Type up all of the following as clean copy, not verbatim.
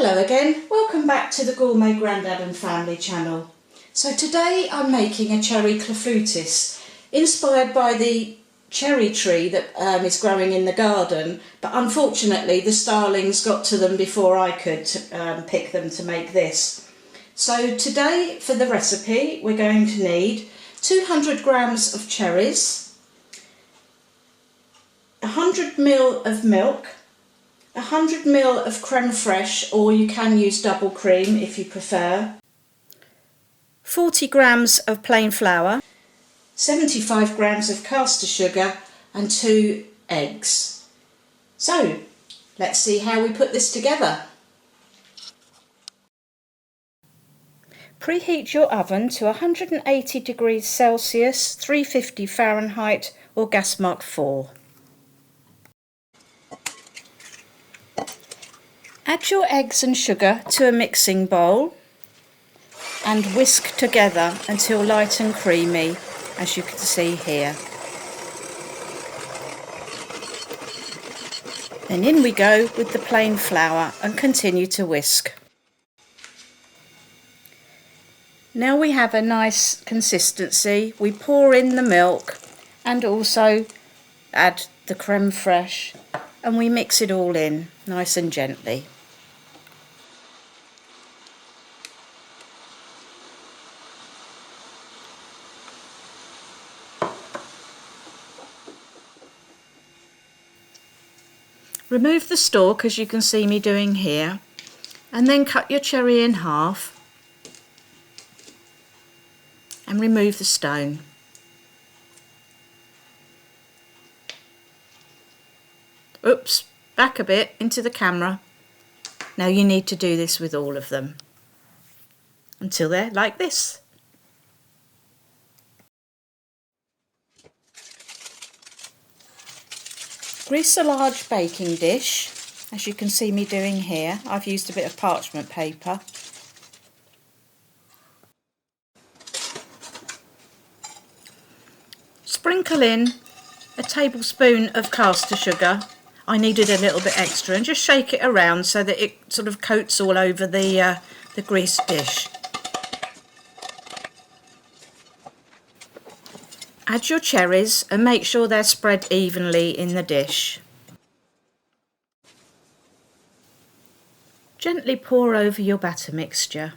Hello again, welcome back to the Gourmet Grandad and Family channel. So today I'm making a cherry clafoutis, inspired by the cherry tree that is growing in the garden, but unfortunately the starlings got to them before I could pick them to make this. So today for the recipe we're going to need 200 grams of cherries, 100 ml of milk, 100 ml of creme fraiche, or you can use double cream if you prefer, 40 grams of plain flour, 75 grams of caster sugar and 2 eggs. So let's see how we put this together. Preheat your oven to 180 degrees Celsius, 350 Fahrenheit or gas mark 4. Add your eggs and sugar to a mixing bowl and whisk together until light and creamy, as you can see here. Then in we go with the plain flour and continue to whisk. Now we have a nice consistency. We pour in the milk and also add the creme fraiche and we mix it all in nice and gently. Remove the stalk, as you can see me doing here, and then cut your cherry in half and remove the stone. Oops, back a bit into the camera. Now you need to do this with all of them until they're like this. Grease a large baking dish, as you can see me doing here. I've used a bit of parchment paper. Sprinkle in a tablespoon of caster sugar. I needed a little bit extra, and just shake it around so that it sort of coats all over the greased dish. Add your cherries and make sure they're spread evenly in the dish. Gently pour over your batter mixture.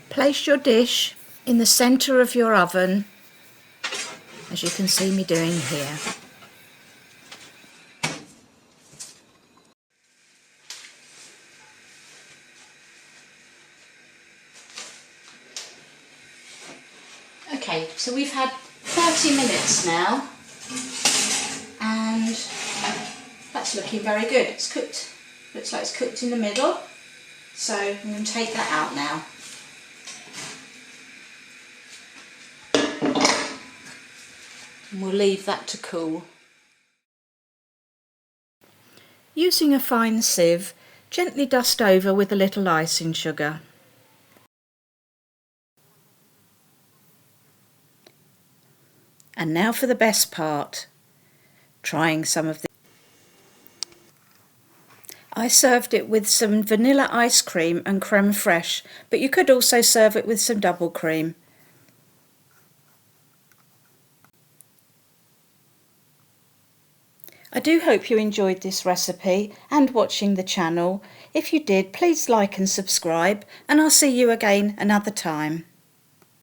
Place your dish in the centre of your oven, as you can see me doing here. Okay, so we've had 30 minutes now and that's looking very good. It's cooked, looks like it's cooked in the middle, so I'm going to take that out now. And we'll leave that to cool. Using a fine sieve, gently dust over with a little icing sugar. And now for the best part, trying some of the... I served it with some vanilla ice cream and creme fraiche, but you could also serve it with some double cream. I do hope you enjoyed this recipe and watching the channel. If you did, please like and subscribe, and I'll see you again another time.